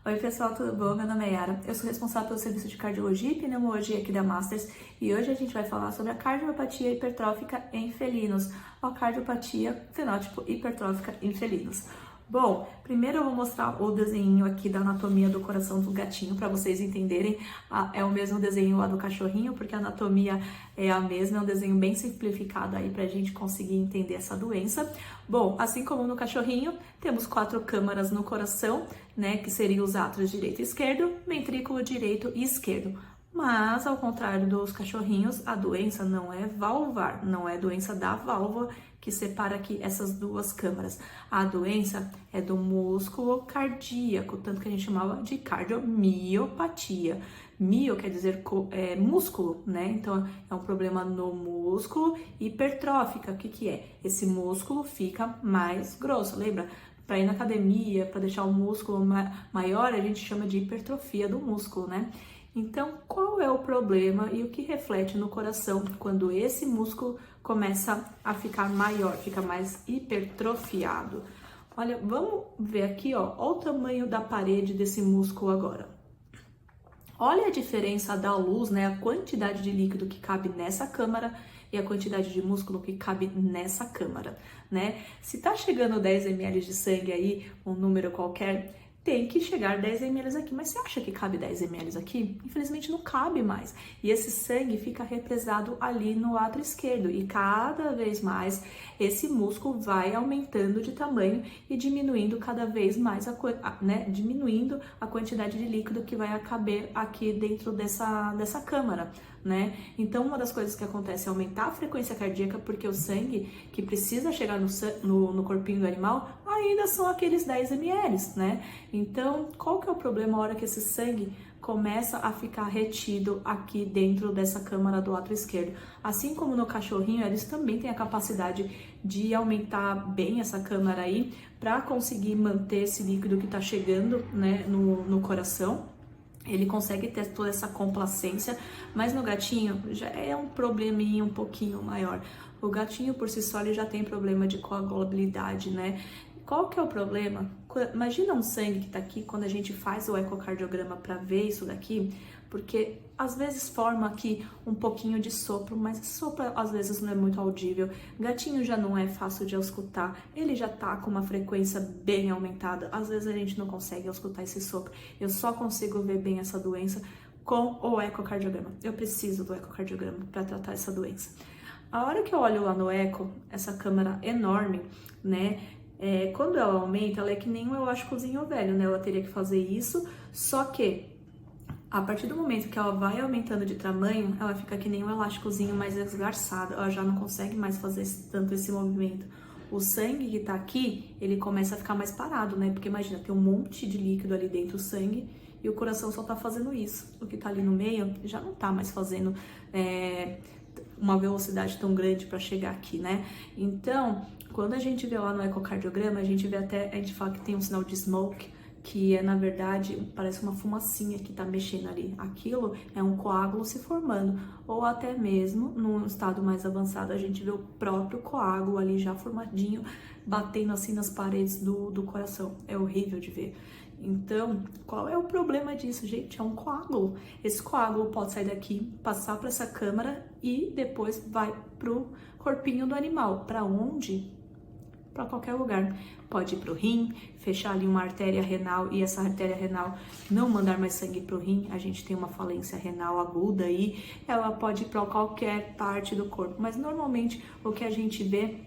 Oi pessoal, tudo bom? Meu nome é Yara, eu sou responsável pelo serviço de cardiologia e pneumologia aqui da Masters e hoje a gente vai falar sobre a cardiopatia hipertrófica em felinos, ou cardiopatia fenótipo hipertrófica em felinos. Bom, primeiro eu vou mostrar o desenho aqui da anatomia do coração do gatinho para vocês entenderem. É o mesmo desenho lá do cachorrinho, porque a anatomia é a mesma, é um desenho bem simplificado aí para a gente conseguir entender essa doença. Bom, assim como no cachorrinho, temos 4 câmaras no coração, né, que seriam os átrios direito e esquerdo, ventrículo direito e esquerdo. Mas, ao contrário dos cachorrinhos, a doença não é valvar, não é doença da válvula que separa aqui essas duas câmaras. A doença é do músculo cardíaco, tanto que a gente chamava de cardiomiopatia. Mio quer dizer músculo, né? Então, é um problema no músculo. Hipertrófica, o que é? Esse músculo fica mais grosso, lembra? Para ir na academia, para deixar o músculo maior, a gente chama de hipertrofia do músculo, né? Então, qual é o problema e o que reflete no coração quando esse músculo começa a ficar maior, fica mais hipertrofiado? Olha, vamos ver aqui, ó, olha o tamanho da parede desse músculo agora. Olha a diferença da luz, né? A quantidade de líquido que cabe nessa câmara e a quantidade de músculo que cabe nessa câmara, né? Se tá chegando 10 ml de sangue aí, um número qualquer, tem que chegar 10 ml aqui. Mas você acha que cabe 10 ml aqui? Infelizmente não cabe mais. E esse sangue fica represado ali no átrio esquerdo. E cada vez mais esse músculo vai aumentando de tamanho e diminuindo cada vez mais, diminuindo a quantidade de líquido que vai caber aqui dentro dessa câmara, né? Então, uma das coisas que acontece é aumentar a frequência cardíaca, porque o sangue que precisa chegar no corpinho do animal ainda são aqueles 10 ml, né? Então, qual que é o problema na hora que esse sangue começa a ficar retido aqui dentro dessa câmara do átrio esquerdo? Assim como no cachorrinho, eles também têm a capacidade de aumentar bem essa câmara aí para conseguir manter esse líquido que está chegando, né, no coração. Ele consegue ter toda essa complacência, mas no gatinho já é um probleminha um pouquinho maior. O gatinho por si só ele já tem problema de coagulabilidade, né? Qual que é o problema? Imagina um sangue que tá aqui quando a gente faz o ecocardiograma para ver isso daqui, porque às vezes forma aqui um pouquinho de sopro, mas sopro às vezes não é muito audível. Gatinho já não é fácil de escutar, ele já tá com uma frequência bem aumentada, às vezes a gente não consegue escutar esse sopro. Eu só consigo ver bem essa doença com o ecocardiograma. Eu preciso do ecocardiograma para tratar essa doença. A hora que eu olho lá no eco, essa câmera enorme, né? Quando ela aumenta, ela é que nem um elásticozinho velho, né? Ela teria que fazer isso, só que a partir do momento que ela vai aumentando de tamanho, ela fica que nem um elásticozinho mais esgarçado, ela já não consegue mais fazer tanto esse movimento. O sangue que tá aqui, ele começa a ficar mais parado, né? Porque imagina, tem um monte de líquido ali dentro do sangue e o coração só tá fazendo isso. O que tá ali no meio já não tá mais fazendo uma velocidade tão grande para chegar aqui, né? Então, quando a gente vê lá no ecocardiograma, a gente fala que tem um sinal de smoke, que é, na verdade, parece uma fumacinha que tá mexendo ali. Aquilo é um coágulo se formando, ou até mesmo, num estado mais avançado, a gente vê o próprio coágulo ali já formadinho, batendo assim nas paredes do coração. É horrível de ver. Então, qual é o problema disso, gente? É um coágulo. Esse coágulo pode sair daqui, passar para essa câmara e depois vai pro corpinho do animal. Para onde? Para qualquer lugar. Pode ir pro rim, fechar ali uma artéria renal e essa artéria renal não mandar mais sangue pro rim. A gente tem uma falência renal aguda aí. Ela pode ir para qualquer parte do corpo, mas normalmente o que a gente vê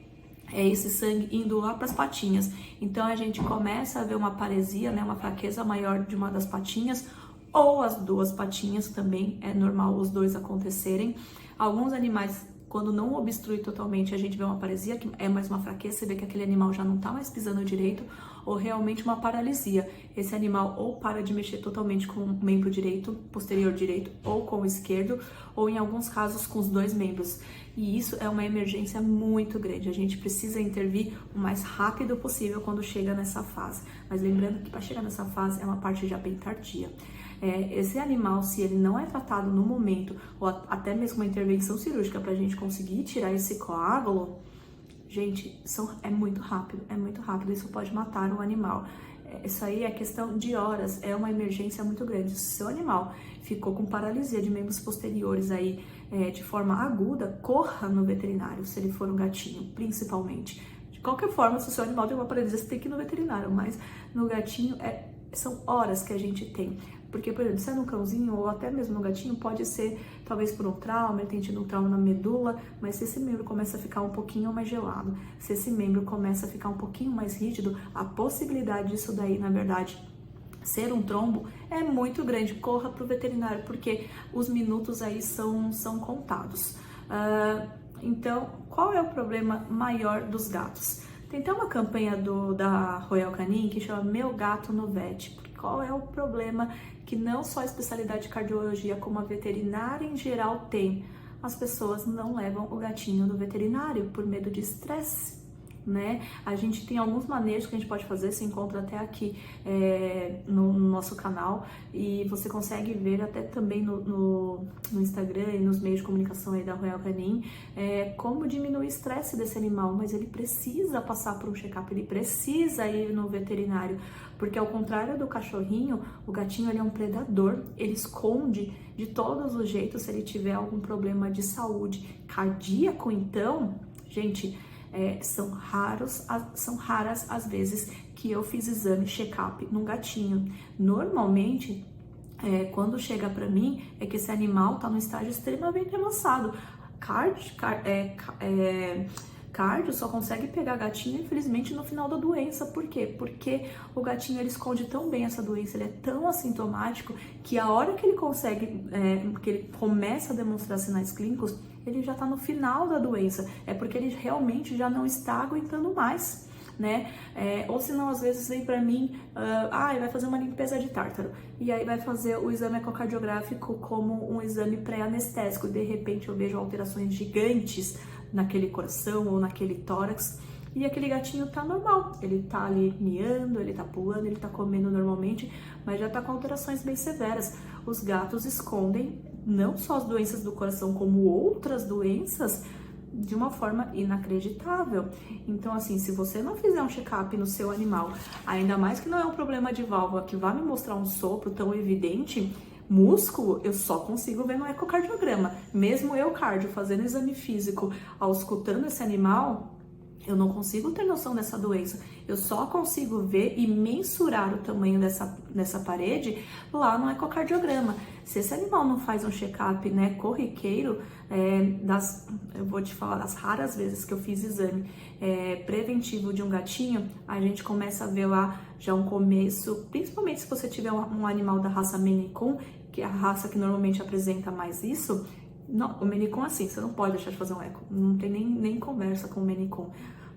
é esse sangue indo lá para as patinhas. Então a gente começa a ver uma paresia, né, uma fraqueza maior de uma das patinhas ou as duas patinhas, também é normal os dois acontecerem. Alguns animais, quando não obstrui totalmente, a gente vê uma paresia, que é mais uma fraqueza, você vê que aquele animal já não tá mais pisando direito, ou realmente uma paralisia. Esse animal ou para de mexer totalmente com o membro direito, posterior direito, ou com o esquerdo, ou em alguns casos com os dois membros. E isso é uma emergência muito grande. A gente precisa intervir o mais rápido possível quando chega nessa fase. Mas lembrando que para chegar nessa fase é uma parte já bem tardia. Esse animal, se ele não é tratado no momento, ou até mesmo uma intervenção cirúrgica para a gente conseguir tirar esse coágulo, gente, é muito rápido, isso pode matar o animal. Isso aí é questão de horas, é uma emergência muito grande. Se seu animal ficou com paralisia de membros posteriores aí de forma aguda, corra no veterinário, se ele for um gatinho, principalmente. De qualquer forma, se o seu animal tem uma paralisia, você tem que ir no veterinário, mas no gatinho são horas que a gente tem. Porque, por exemplo, se é no cãozinho ou até mesmo no gatinho, pode ser talvez por um trauma, ele tem tido um trauma na medula, mas se esse membro começa a ficar um pouquinho mais gelado, se esse membro começa a ficar um pouquinho mais rígido, a possibilidade disso daí, na verdade, ser um trombo é muito grande. Corra para o veterinário, porque os minutos aí são contados. Então, qual é o problema maior dos gatos? Tem até uma campanha da Royal Canin que chama Meu Gato no Vet. Qual é o problema que não só a especialidade de cardiologia, como a veterinária em geral tem? As pessoas não levam o gatinho no veterinário por medo de estresse, né? A gente tem alguns manejos que a gente pode fazer, se encontra até aqui no nosso canal, e você consegue ver até também no Instagram e nos meios de comunicação aí da Royal Canin, como diminuir o estresse desse animal, mas ele precisa passar por um check-up, ele precisa ir no veterinário, porque ao contrário do cachorrinho, o gatinho ele é um predador, ele esconde de todos os jeitos se ele tiver algum problema de saúde cardíaco. Então, gente, são raras as vezes que eu fiz exame check-up num gatinho. Normalmente, quando chega para mim, é que esse animal está num estágio extremamente avançado. Cardio só consegue pegar gatinho, infelizmente, no final da doença. Por quê? Porque o gatinho ele esconde tão bem essa doença, ele é tão assintomático que a hora que ele consegue, que ele começa a demonstrar sinais clínicos, ele já tá no final da doença. É porque ele realmente já não está aguentando mais, né? Ou se não, às vezes vem pra mim, vai fazer uma limpeza de tártaro, e aí vai fazer o exame ecocardiográfico como um exame pré-anestésico. De repente eu vejo alterações gigantes naquele coração ou naquele tórax, e aquele gatinho tá normal, ele tá ali miando, ele tá pulando, ele tá comendo normalmente, mas já tá com alterações bem severas. Os gatos escondem não só as doenças do coração, como outras doenças de uma forma inacreditável. Então, assim, se você não fizer um check-up no seu animal, ainda mais que não é um problema de válvula que vai me mostrar um sopro tão evidente, músculo, eu só consigo ver no ecocardiograma. Mesmo eu, cardio, fazendo exame físico, auscultando esse animal, eu não consigo ter noção dessa doença. Eu só consigo ver e mensurar o tamanho dessa parede lá no ecocardiograma. Se esse animal não faz um check-up, né, corriqueiro, eu vou te falar, das raras vezes que eu fiz exame preventivo de um gatinho, a gente começa a ver lá já um começo, principalmente se você tiver um animal da raça Maine Coon, que é a raça que normalmente apresenta mais isso. Não, o Maine Coon, assim, você não pode deixar de fazer um eco, não tem nem conversa com o Maine Coon.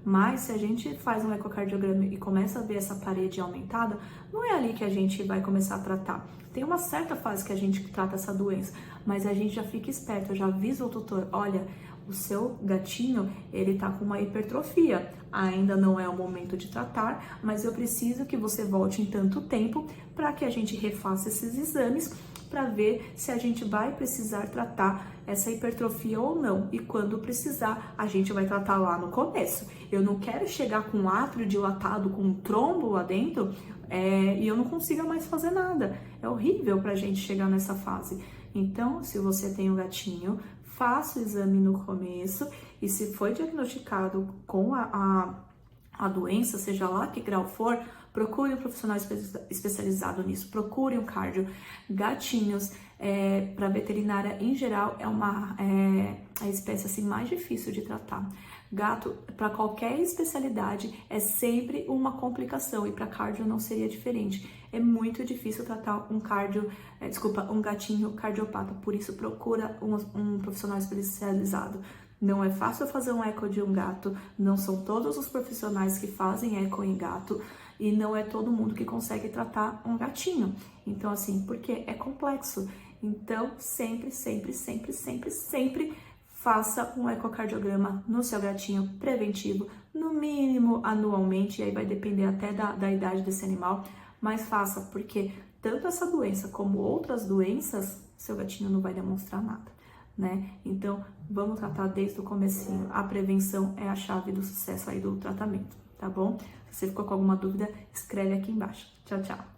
Mas se a gente faz um ecocardiograma e começa a ver essa parede aumentada, não é ali que a gente vai começar a tratar. Tem uma certa fase que a gente trata essa doença, mas a gente já fica esperto, já avisa o tutor, olha, o seu gatinho, ele tá com uma hipertrofia, ainda não é o momento de tratar, mas eu preciso que você volte em tanto tempo para que a gente refaça esses exames, para ver se a gente vai precisar tratar essa hipertrofia ou não. E quando precisar, a gente vai tratar lá no começo. Eu não quero chegar com um átrio dilatado, com um trombo lá dentro, e eu não consiga mais fazer nada. É horrível pra gente chegar nessa fase. Então, se você tem um gatinho, faça o exame no começo, e se foi diagnosticado com a doença, seja lá que grau for, procure um profissional especializado nisso, procure um cardio. Gatinhos, para veterinária em geral, é a espécie assim, mais difícil de tratar. Gato, para qualquer especialidade, é sempre uma complicação, e para cardio não seria diferente. É muito difícil tratar um gatinho cardiopata, por isso procura um profissional especializado. Não é fácil fazer um eco de um gato, não são todos os profissionais que fazem eco em gato, e não é todo mundo que consegue tratar um gatinho. Então, assim, porque é complexo. Então, sempre faça um ecocardiograma no seu gatinho preventivo, no mínimo anualmente, e aí vai depender até da idade desse animal, mas faça, porque tanto essa doença como outras doenças, seu gatinho não vai demonstrar nada, né? Então, vamos tratar desde o comecinho. A prevenção é a chave do sucesso aí do tratamento, tá bom? Se ficou com alguma dúvida, escreve aqui embaixo. Tchau, tchau!